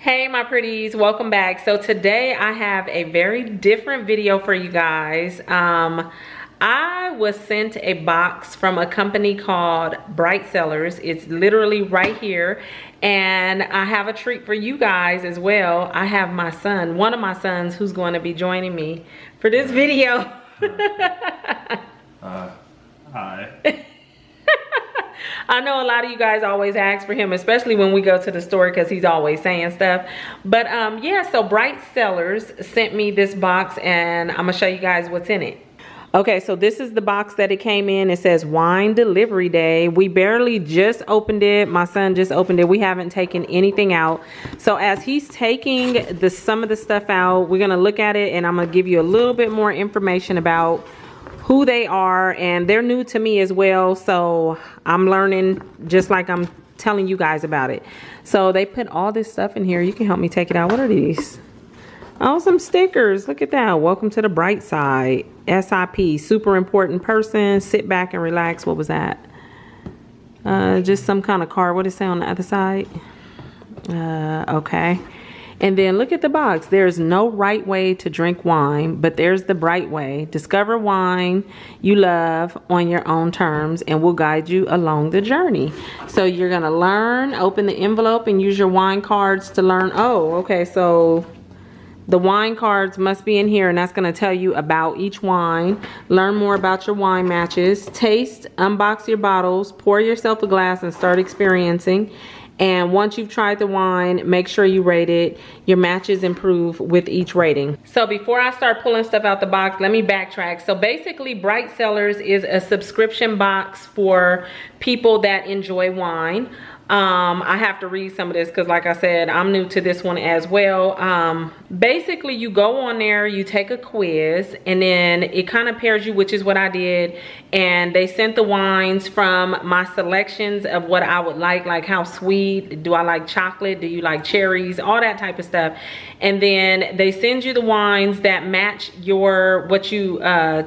Hey my pretties, welcome back. So today I have a very different video for you guys. I was sent a box from a company called Cellars. It's literally right here, and I have a treat for you guys as well. I have my son, one of my sons, who's going to be joining me for this video. Hi. I know a lot of you guys always ask for him, especially when we go to the store, because he's always saying stuff. But yeah, so Cellars sent me this box, and I'm gonna show you guys what's in it. Okay, so this is the box that it came in. It says wine delivery day. We barely just opened it. My son just opened it. We haven't taken anything out. So as he's taking some of the stuff out, we're gonna look at it, and I'm gonna give you a little bit more information about who they are, and they're new to me as well, so I'm learning just like I'm telling you guys about it. So they put all this stuff in here. You can help me take it out. What are these? Oh, some stickers. Look at that. Welcome to the bright side. SIP, super important person. Sit back and relax. What was that? Just some kind of card. What does it say on the other side? Okay. And then look at the box. There's no right way to drink wine, but there's the bright way. Discover wine you love on your own terms, and we'll guide you along the journey. So you're gonna learn, open the envelope, and use your wine cards to learn. Oh, okay, so the wine cards must be in here, and that's gonna tell you about each wine. Learn more about your wine matches. Taste, unbox your bottles, pour yourself a glass, and start experiencing. And once you've tried the wine, make sure you rate it. Your matches improve with each rating. So before I start pulling stuff out the box, let me backtrack. So basically, Cellars is a subscription box for people that enjoy wine. I have to read some of this because, like I said, I'm new to this one as well. Basically, you go on there, you take a quiz, and then it kind of pairs you, which is what I did. And they sent the wines from my selections of what I would like how sweet, do I like chocolate, do you like cherries, all that type of stuff. And then they send you the wines that match what you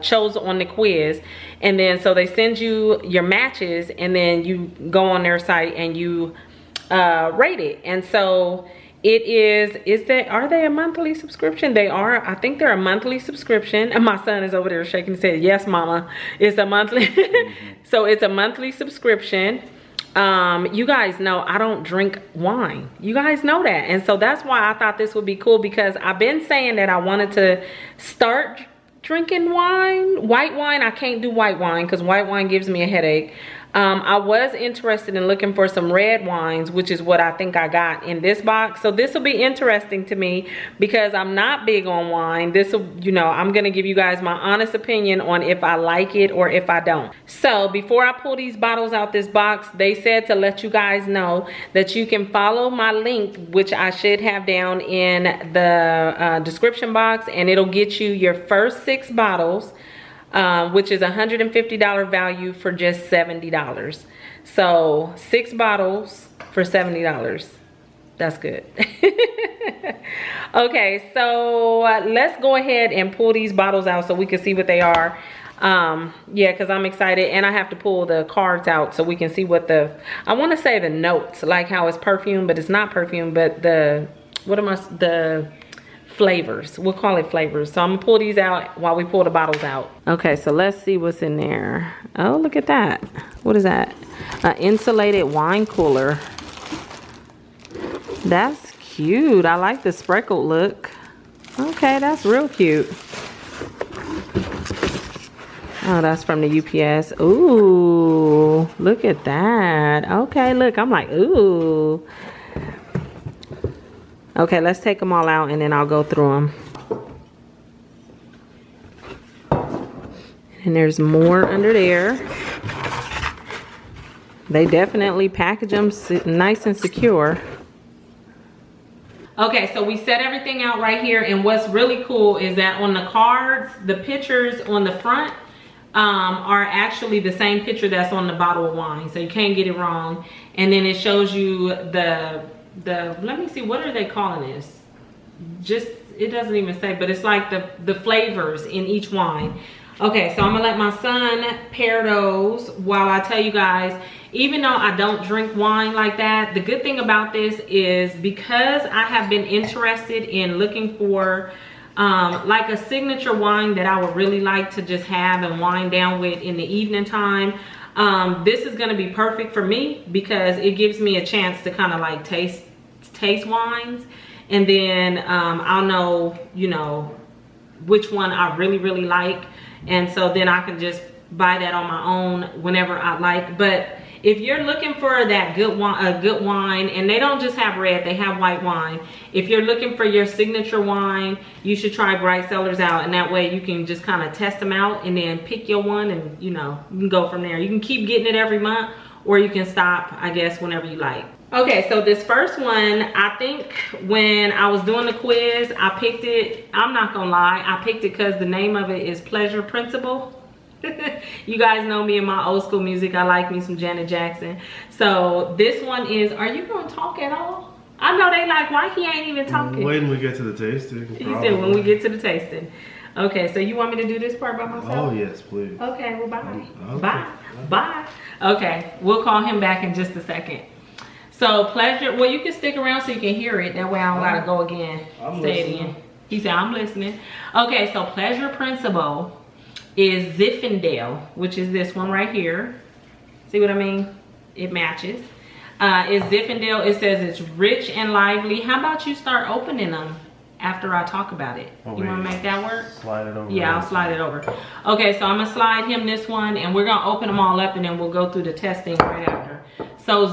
chose on the quiz. And then so they send you your matches, and then you go on their site and you rate it. And so are they a monthly subscription? They are. I think they're a monthly subscription. And my son is over there shaking his head. Yes, mama, it's a monthly. So it's a monthly subscription. You guys know I don't drink wine. You guys know that. And so that's why I thought this would be cool, because I've been saying that I wanted to start drinking wine. White wine, I can't do white wine because white wine gives me a headache. I was interested in looking for some red wines, which is what I think I got in this box. So this will be interesting to me because I'm not big on wine. This will, I'm gonna give you guys my honest opinion on if I like it or if I don't. So before I pull these bottles out this box, they said to let you guys know that you can follow my link, which I should have down in the description box, and it'll get you your first 6 bottles. Which is $150 value for just $70. So 6 bottles for $70. That's good. Okay, so let's go ahead and pull these bottles out so we can see what they are. Yeah, because I'm excited, and I have to pull the cards out so we can see what I want to say the notes, like how it's perfume, but it's not perfume, but the flavors. We'll call it flavors. So I'm gonna pull these out while we pull the bottles out. Okay, so let's see what's in there. Oh, look at that. What is that? An insulated wine cooler. That's cute. I like the speckled look. Okay, that's real cute. Oh, that's from the UPS. Ooh, look at that. Okay, look, I'm like, ooh. Okay, let's take them all out, and then I'll go through them. And there's more under there. They definitely package them nice and secure. Okay, so we set everything out right here, and what's really cool is that on the cards, the pictures on the front are actually the same picture that's on the bottle of wine, so you can't get it wrong. And then it shows you let me see, what are they calling this? Just, it doesn't even say, but it's like the flavors in each wine. Okay, so I'm gonna let my son pair those while I tell you guys, even though I don't drink wine like that, the good thing about this is because I have been interested in looking for like a signature wine that I would really like to just have and wind down with in the evening time. This is gonna be perfect for me because it gives me a chance to kind of like taste wines, and then I'll know, you know, which one I really like, and so then I can just buy that on my own whenever I like. But if you're looking for that good wine, and they don't just have red, they have white wine. If you're looking for your signature wine, you should try Bright Cellars out, and that way you can just kind of test them out and then pick your one, and you know, you can go from there. You can keep getting it every month, or you can stop, I guess, whenever you like. Okay, so this first one, I think when I was doing the quiz, I picked it, I'm not gonna lie, I picked it because the name of it is Pleasure Principle. You guys know me and my old school music. I like me some Janet Jackson. So this one is, are you gonna talk at all? I know they like, why he ain't even talking? When we get to the tasting. He said when we get to the tasting. Okay, so you want me to do this part by myself? Oh yes, please. Okay, well bye. Okay. Bye. Okay, we'll call him back in just a second. So Pleasure, well you can stick around so you can hear it. That way I don't gotta go again. Say it again. He said, I'm listening. Okay, so Pleasure Principle is Zinfandel, which is this one right here. See what I mean? It matches. It's Zinfandel. It says it's rich and lively. How about you start opening them after I talk about it? Oh, you want to make that work? Slide it over. Yeah, I'll slide it over. Okay, so I'm gonna slide him this one, and we're gonna open them all up, and then we'll go through the testing right after. So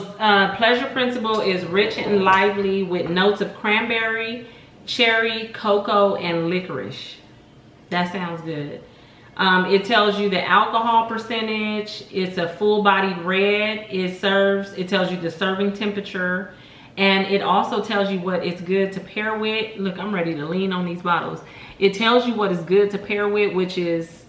Pleasure Principle is rich and lively with notes of cranberry, cherry, cocoa, and licorice. That sounds good. It tells you the alcohol percentage. It's a full-bodied red. It tells you the serving temperature, and it also tells you what it's good to pair with. Look, I'm ready to lean on these bottles. It tells you what is good to pair with, which is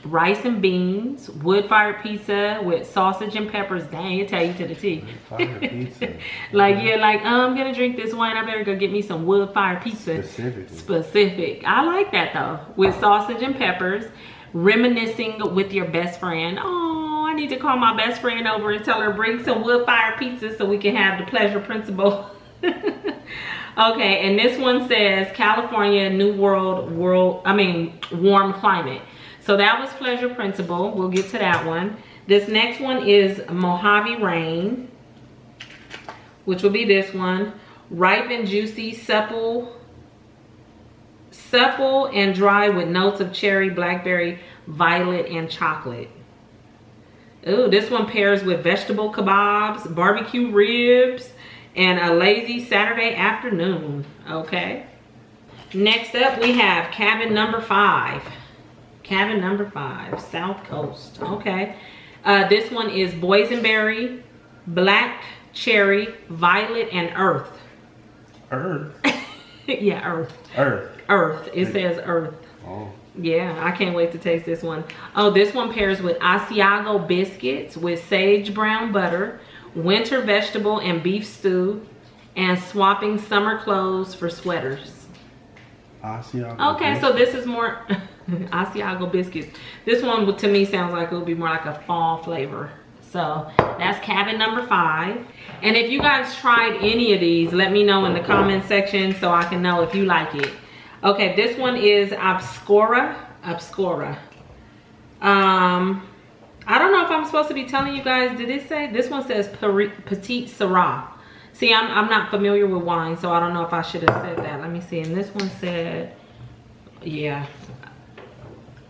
rice and beans, wood-fired pizza with sausage and peppers. Dang, it tell you to the T. Wood-fired pizza. Like, yeah, like, I'm gonna drink this wine, I better go get me some wood-fired pizza. Specific. I like that though. With sausage and peppers. Reminiscing with your best friend. Oh, I need to call my best friend over and tell her bring some wood-fired pizza so we can have the Pleasure Principle. Okay, and this one says California, New World, warm climate. So that was Pleasure Principle. We'll get to that one. This next one is Mojave Rain, which will be this one. Ripe and juicy, supple and dry with notes of cherry, blackberry, violet, and chocolate. Ooh, this one pairs with vegetable kebabs, barbecue ribs, and a lazy Saturday afternoon. Okay. Next up, we have Cabin Number 5. Cabin Number 5, South Coast. Okay. This one is boysenberry, black cherry, violet, and earth. Earth? Yeah, earth. Earth. It says earth. Oh. Yeah, I can't wait to taste this one. Oh, this one pairs with Asiago biscuits with sage brown butter, winter vegetable and beef stew, and swapping summer clothes for sweaters. Asiago okay, biscuits. So this is more Asiago biscuits. This one to me sounds like it would be more like a fall flavor. So that's Cabin Number 5. And if you guys tried any of these, let me know in the comment section so I can know if you like it. Okay, this one is Obscura. I don't know if I'm supposed to be telling you guys, did it say? This one says Petite Syrah. See, I'm not familiar with wine, so I don't know if I should have said that. Let me see. And this one said, yeah,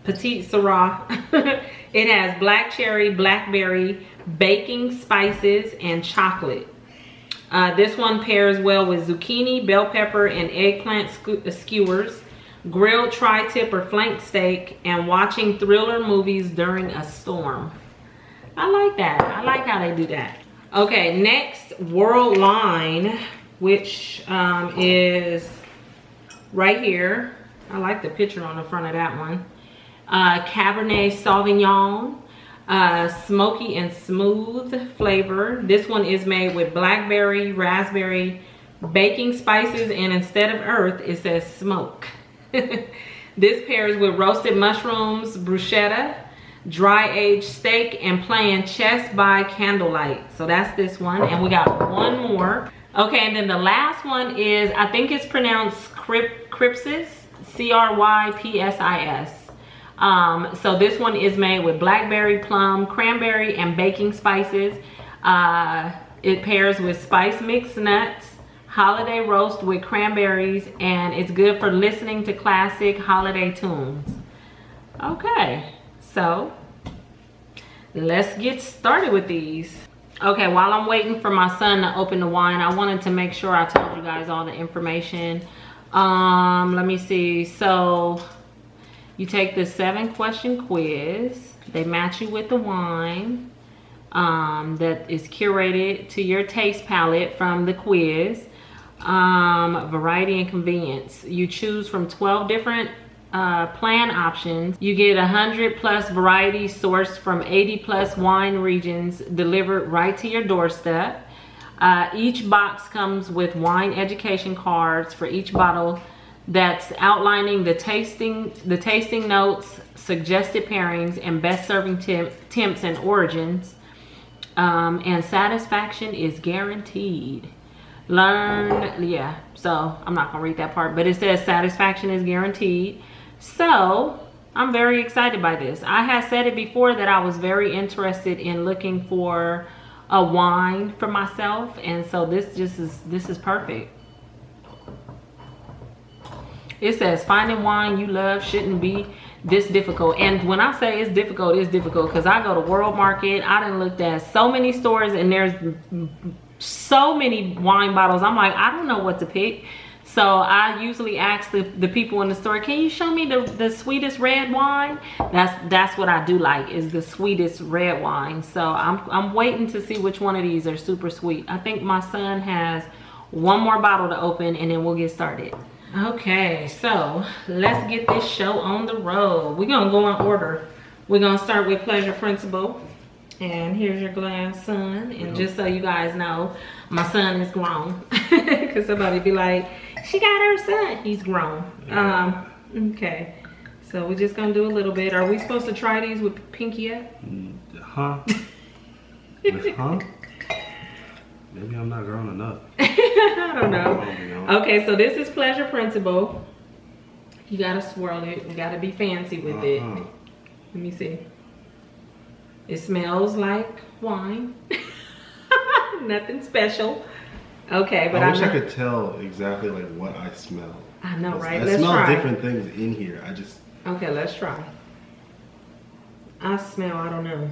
Petite Syrah. It has black cherry, blackberry, baking spices, and chocolate. This one pairs well with zucchini, bell pepper, and eggplant skewers, grilled tri-tip or flank steak, and watching thriller movies during a storm. I like that. I like how they do that. Okay, next, World Line, which is right here. I like the picture on the front of that one. Cabernet Sauvignon. Smoky and smooth flavor. This one is made with blackberry, raspberry, baking spices, and instead of earth, it says smoke. This pairs with roasted mushrooms, bruschetta, dry aged steak, and playing chess by candlelight. So that's this one, and we got one more. Okay, and then the last one is, I think it's pronounced Crypsis, Crypsis. So this one is made with blackberry, plum, cranberry, and baking spices. It pairs with spice mixed nuts, holiday roast with cranberries, and it's good for listening to classic holiday tunes. Okay, so let's get started with these. Okay, while I'm waiting for my son to open the wine, I wanted to make sure I told you guys all the information. Let me see. So you take the 7-question quiz. They match you with the wine that is curated to your taste palette from the quiz. Variety and convenience. You choose from 12 different plan options. You get 100+ varieties sourced from 80+ wine regions delivered right to your doorstep. Each box comes with wine education cards for each bottle that's outlining the tasting notes, suggested pairings, and best serving temps and origins. And satisfaction is guaranteed. So I'm not gonna read that part, but it says satisfaction is guaranteed. So I'm very excited by this. I have said it before that I was very interested in looking for a wine for myself, and so this is perfect. It says finding wine you love shouldn't be this difficult. And when I say it's difficult because I go to World Market. I done looked at so many stores and there's so many wine bottles. I'm like, I don't know what to pick. So I usually ask the people in the store, can you show me the sweetest red wine? That's what I do like, is the sweetest red wine. So I'm waiting to see which one of these are super sweet. I think my son has one more bottle to open and then we'll get started. Okay, so let's get this show on the road. We're gonna go in order. We're gonna start with Pleasure Principle. And here's your glass, son. And just so you guys know, my son is grown. Because somebody be like, she got her son. He's grown. Okay. So we're just going to do a little bit. Are we supposed to try these with pinky yet? Huh? With huh? Maybe I'm not grown enough. I don't know. Okay, so this is Pleasure Principle. You got to swirl it. You got to be fancy with it. Let me see. It smells like wine. Nothing special. Okay, but I wish I could tell exactly like what I smell. I know, right? I smell different things in here. Okay, let's try. I smell, I don't know.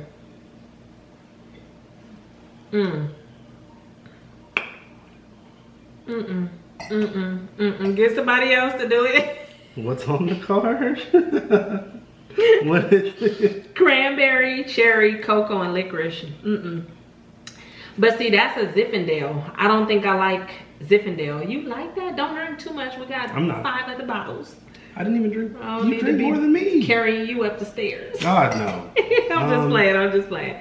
Get somebody else to do it. What's on the card? What is it? Cranberry, cherry, cocoa, and licorice. But see, that's a Zinfandel. I don't think I like Zinfandel. You like that? Don't drink too much. We got 5 other bottles. I didn't even drink. Oh, you drink more than me. Carrying you up the stairs. God, no. I'm just playing.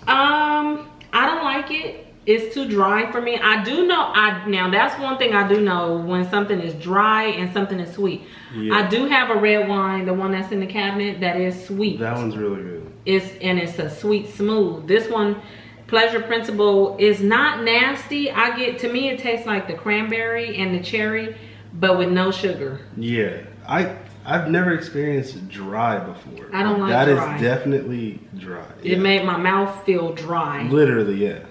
I don't like it. It's too dry for me. I do know, now that's one thing I do know, when something is dry and something is sweet. Yeah. I do have a red wine, the one that's in the cabinet, that is sweet. That one's really good. It's a sweet smooth. This one, Pleasure Principle, is not nasty. To me it tastes like the cranberry and the cherry, but with no sugar. Yeah, I've never experienced dry before. I don't like that. Dry. That is definitely dry. It made my mouth feel dry. Literally, yeah.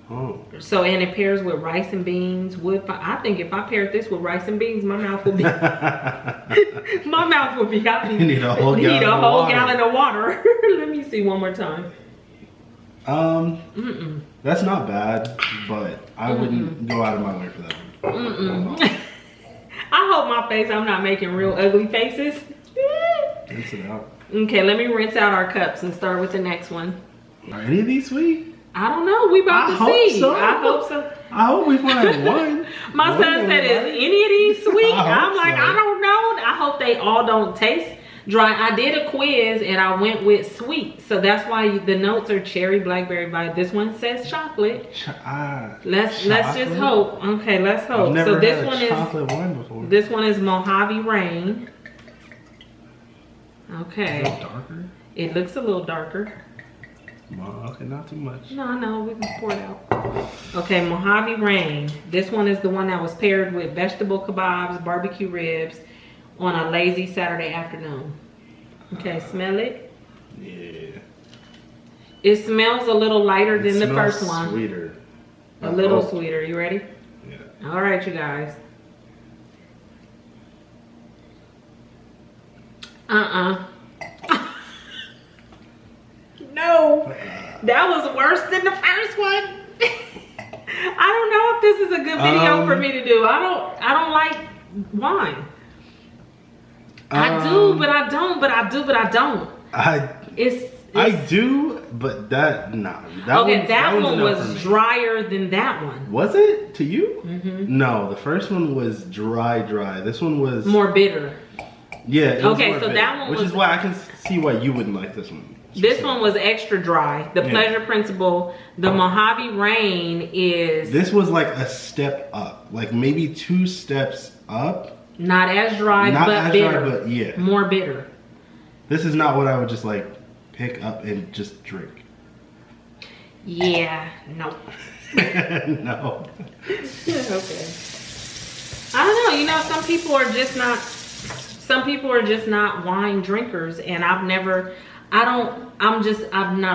Oh. So, and it pairs with rice and beans. I think if I paired this with rice and beans, my mouth would be my mouth would be. You need a whole gallon of water. Let me see one more time. That's not bad, but I wouldn't go out of my way for that one. I hope my face, I'm not making real ugly faces. Rinse it out. Okay, let me rinse out our cups and start with the next one. Are any of these sweet? I don't know. We about to see. So. I hope so. I hope we find one. My son said, is any of these sweet? I'm like, I don't know. I hope they all don't taste dry. I did a quiz and I went with sweet. So that's why the notes are cherry, blackberry, this one says chocolate. Let's just hope. Okay, let's hope. I've never so this had one chocolate wine before. This one is Mojave Rain. Okay. Is it darker? It looks a little darker. Well, okay, not too much. No, we can pour it out. Okay, Mojave Rain. This one is the one that was paired with vegetable kebabs, barbecue ribs on a lazy Saturday afternoon. Okay, smell it. Yeah. It smells a little lighter than the first one. Sweeter. A little sweeter. You ready? Yeah. All right, you guys. No, that was worse than the first one. I don't know if this is a good video for me to do. I don't like wine. I do, but I don't. But I do, but I don't. I do, but that that one was drier than that one. Was it to you? Mm-hmm. No, the first one was dry. This one was more bitter. Yeah. It was more so bitter, that one, which is why I can see why you wouldn't like this one. This one was extra dry. The Pleasure Principle, the Mojave Rain is. This was like a step up, like maybe 2 steps up. Not as dry, but bitter. Dry, but yeah, more bitter. This is not what I would just like pick up and just drink. Yeah, no. No. Okay. I don't know. You know, some people are just not wine drinkers, and I'm not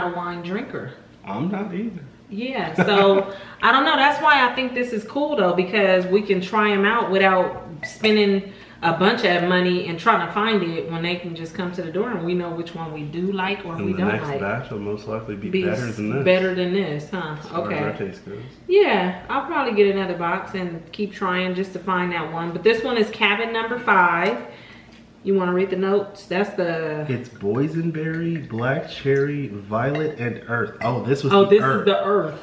a wine drinker. I'm not either. Yeah, so I don't know. That's why I think this is cool though, because we can try them out without spending a bunch of money and trying to find it when they can just come to the door and we know which one we do like or we don't like. The next batch will most likely be better than this. Better than this, huh? Okay. Our taste goes. Yeah, I'll probably get another box and keep trying just to find that one. But this one is cabin number 5. You want to read the notes? It's boysenberry, black cherry, violet, and earth. Oh, this was this is the earth.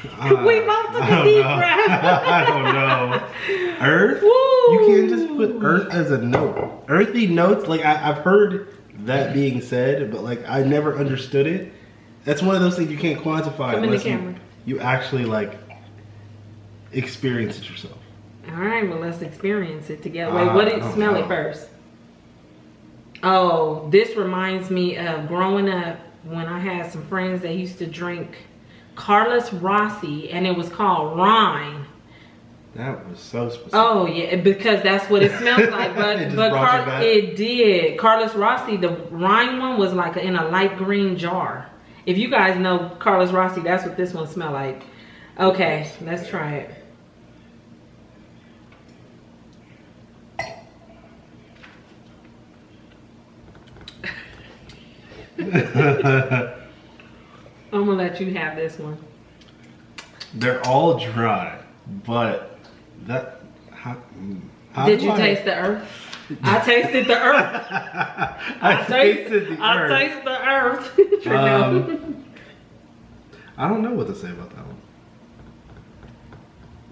We both took a deep breath. I don't know. Earth? Woo. You can't just put earth as a note. Earthy notes, like I've heard that being said, but like I never understood it. That's one of those things you can't quantify unless you actually like experience it yourself. All right, well, let's experience it together. Wait, what did smell it first? Oh, this reminds me of growing up when I had some friends that used to drink Carlos Rossi, and it was called Rhine. That was so specific. Oh, yeah, because that's what it smells like. But it did. Carlos Rossi, the Rhine one was like in a light green jar. If you guys know Carlos Rossi, that's what this one smelled like. Okay, let's try it. I'm gonna let you have this one. They're all dry, but that. Did you taste the earth? I tasted the earth. I tasted the earth. I tasted the earth. I don't know what to say about that one.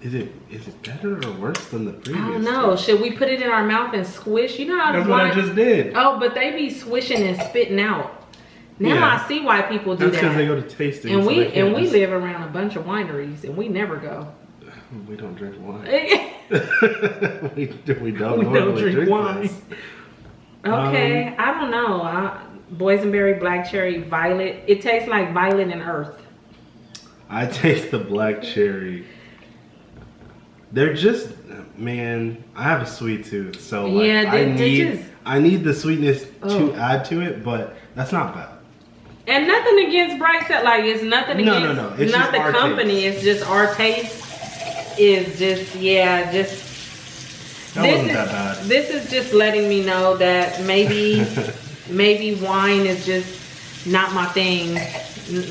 Is it better or worse than the previous? I don't know. Should we put it in our mouth and squish? You know how that's what I just did. Oh, but they be swishing and spitting out. Now I see why people do that. That's because they go to tasting. And we live around a bunch of wineries, and we never go. We don't drink wine. we don't drink wine. Okay, I don't know. Boysenberry, black cherry, violet. It tastes like violet and earth. I taste the black cherry. They're just, man, I have a sweet tooth, so like, yeah, I need the sweetness to add to it, but that's not bad. And nothing against Bright Set, like it's nothing against no. It's not just the company, taste. It's just our taste is just that wasn't that bad. This is just letting me know that maybe wine is just not my thing.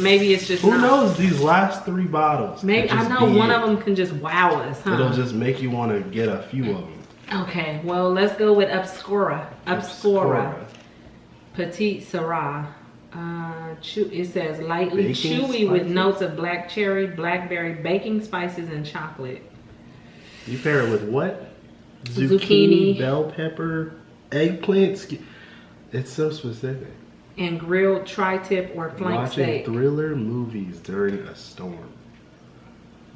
Maybe it's just Who knows, these last 3 bottles. Maybe I know one of them can just wow us, huh? It'll just make you want to get a few of them. Okay, well, let's go with Obscura. Petite Syrah. It says lightly baking chewy spices? with notes of black cherry, blackberry, baking spices, and chocolate. You pair it with what? Zucchini, bell pepper, eggplant. It's so specific. And grilled tri-tip or flank steak. Watching thriller movies during a storm.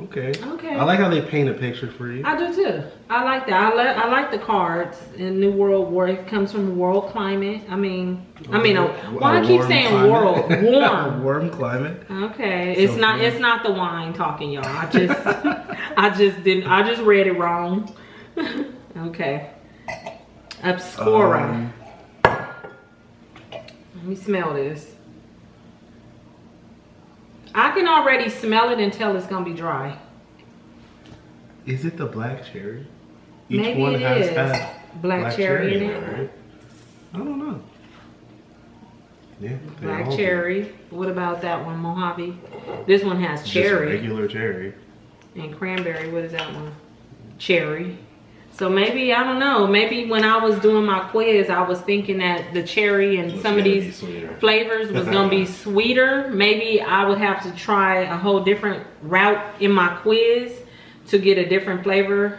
Okay. Okay. I like how they paint a picture for you. I do too. I like that. I like the cards in New World War. It comes from world climate. Why I keep saying climate. world warm. A warm climate. Okay, it's not the wine talking, y'all. I just read it wrong. Okay. Obscura. Let me smell this. I can already smell it and tell it's gonna be dry. Is it the black cherry? Maybe it is. Black cherry in it. Right? I don't know. Yeah. Black cherry. What about that one, Mojave? This one has cherry. Just regular cherry. And cranberry. What is that one? Cherry. So maybe, I don't know, maybe when I was doing my quiz, I was thinking that the cherry and some of these flavors was gonna be sweeter. Maybe I would have to try a whole different route in my quiz to get a different flavor.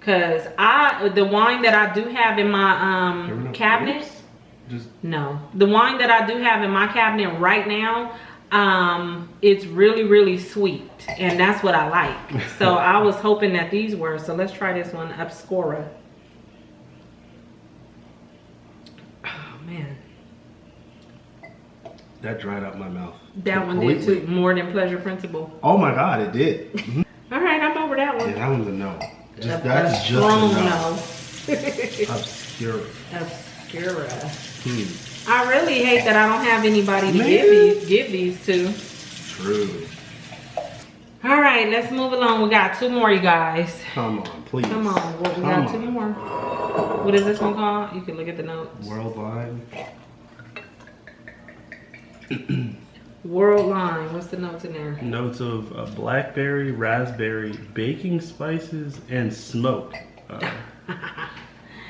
Cause the wine that I do have in my cabinet, the wine that I do have in my cabinet right now, it's really, really sweet, and that's what I like. So I was hoping that these were. So let's try this one, Obscura. Oh man, that dried up my mouth. That completely. One did too. More than Pleasure Principle. Oh my God, it did. All right, I'm over that one. Yeah, that one's a no. That's just a no. Obscura. Obscura. I really hate that I don't have anybody to give these to. True. All right, let's move along. We got two more, you guys. Come on, please. Come on. We got two more. What is this one called? You can look at the notes. World Line. World Line. What's the notes in there? Notes of blackberry, raspberry, baking spices, and smoke.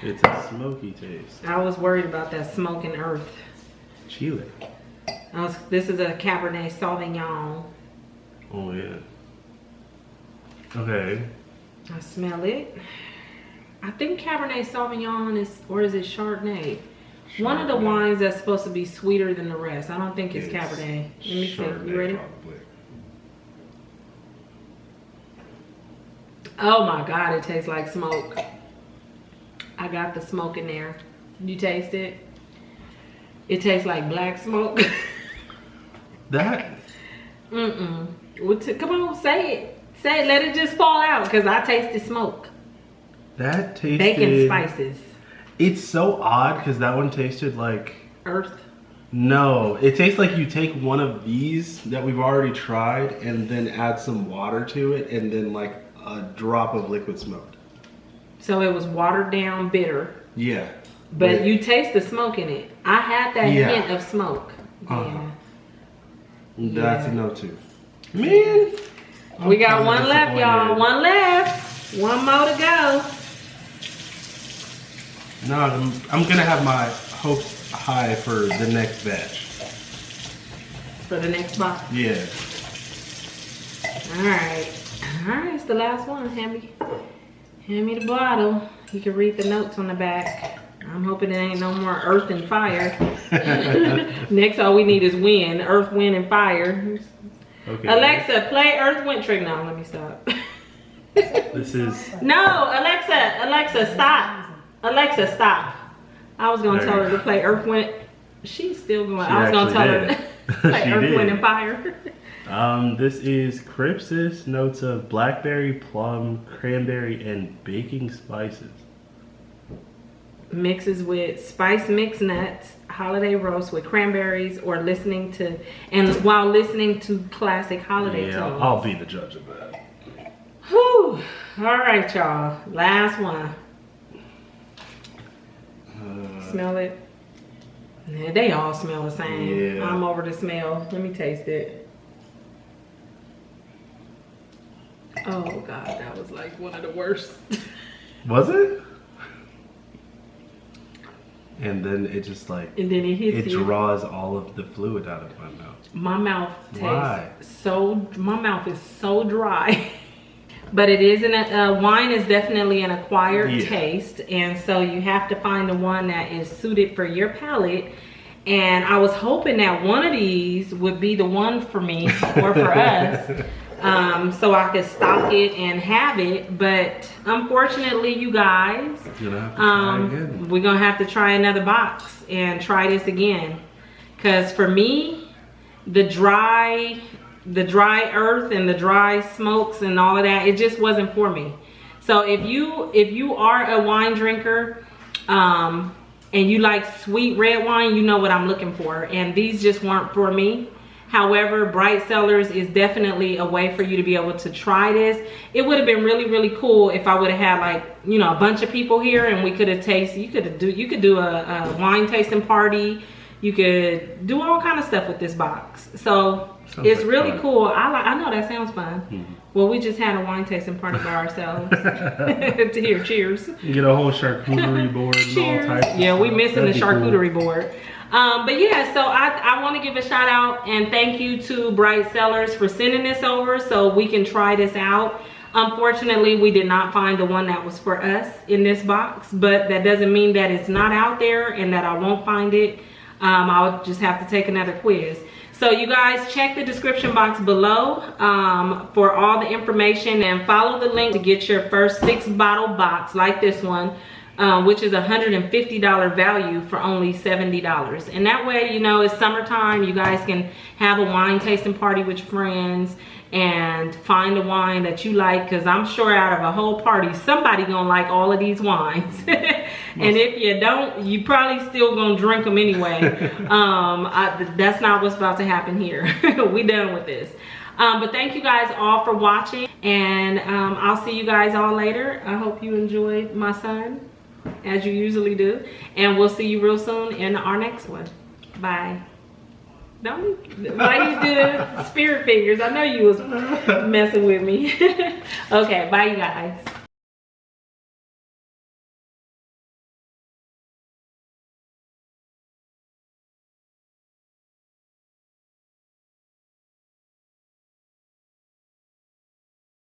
It's a smoky taste. I was worried about that smoke and earth. Chile. This is a Cabernet Sauvignon. Oh yeah. Okay. I smell it. I think Cabernet Sauvignon is, or is it Chardonnay? One of the wines that's supposed to be sweeter than the rest. I don't think it's Cabernet. Let me see. You ready? Probably. Oh my God, it tastes like smoke. I got the smoke in there. You taste it? It tastes like black smoke. That? Mm-mm. Come on, say it. Say it. Let it just fall out, because I tasted smoke. That tasted... Bacon spices. It's so odd, because that one tasted like... Earth? No. It tastes like you take one of these that we've already tried and then add some water to it and then like a drop of liquid smoke. So it was watered down bitter. Yeah. But you taste the smoke in it. I had that hint of smoke. Yeah. That's a no too. Man. We got one left, y'all. One left. One more to go. No, I'm going to have my hopes high for the next batch. For the next box? Yeah. Alright. Alright, it's the last one. Hand me the bottle. You can read the notes on the back. I'm hoping it ain't no more earth and fire. Next, all we need is wind. Earth, wind, and fire. Okay. Alexa, play Earth, Wind Trick. No, let me stop. This is... No, Alexa, stop. Alexa, stop. I was going to tell her to play Earth, Wind. She's still going. I was going to tell her to play Earth, Wind, and Fire. This is Crypsis, notes of blackberry, plum, cranberry, and baking spices. Mixes with spice mix nuts, holiday roast with cranberries, or while listening to classic holiday tunes. I'll be the judge of that. Whew. All right, y'all. Last one. Smell it. Yeah, they all smell the same. Yeah. I'm over the smell. Let me taste it. Oh God, that was like one of the worst. Was it? And then it just like, and then it draws all of the fluid out of my mouth. My mouth tastes my mouth is so dry. But it is wine is definitely an acquired taste, and so you have to find the one that is suited for your palate. And I was hoping that one of these would be the one for me or for us. so I could stock it and have it. But unfortunately, you guys, You're gonna have to try again. we're gonna have to try another box and try this again. Cause for me, the dry earth and the dry smokes and all of that, it just wasn't for me. So if you are a wine drinker, and you like sweet red wine, you know what I'm looking for. And these just weren't for me. However, Bright Cellars is definitely a way for you to be able to try this. It would have been really, really cool if I would have had, like, you know, a bunch of people here and we could have tasted. You could do a wine tasting party. You could do all kind of stuff with this box. So it's like really cool. I know that sounds fun. Mm-hmm. Well, we just had a wine tasting party by ourselves. To hear cheers. You get a whole charcuterie board and all types of Yeah, we missing the charcuterie cool. board. But yeah, so I want to give a shout out and thank you to Bright Cellars for sending this over so we can try this out. Unfortunately, we did not find the one that was for us in this box, but that doesn't mean that it's not out there and that I won't find it. I'll just have to take another quiz. So you guys check the description box below for all the information and follow the link to get your first 6-bottle box like this one, which is $150 value for only $70. And that way, you know, it's summertime. You guys can have a wine tasting party with your friends and find a wine that you like, because I'm sure out of a whole party, somebody gonna like all of these wines. And if you don't, you probably still gonna drink them anyway. That's not what's about to happen here. We done with this. But thank you guys all for watching, and I'll see you guys all later. I hope you enjoyed my son, as you usually do, and we'll see you real soon in our next one. Bye. Why you do the spirit fingers? I know you was messing with me. Okay, bye you guys.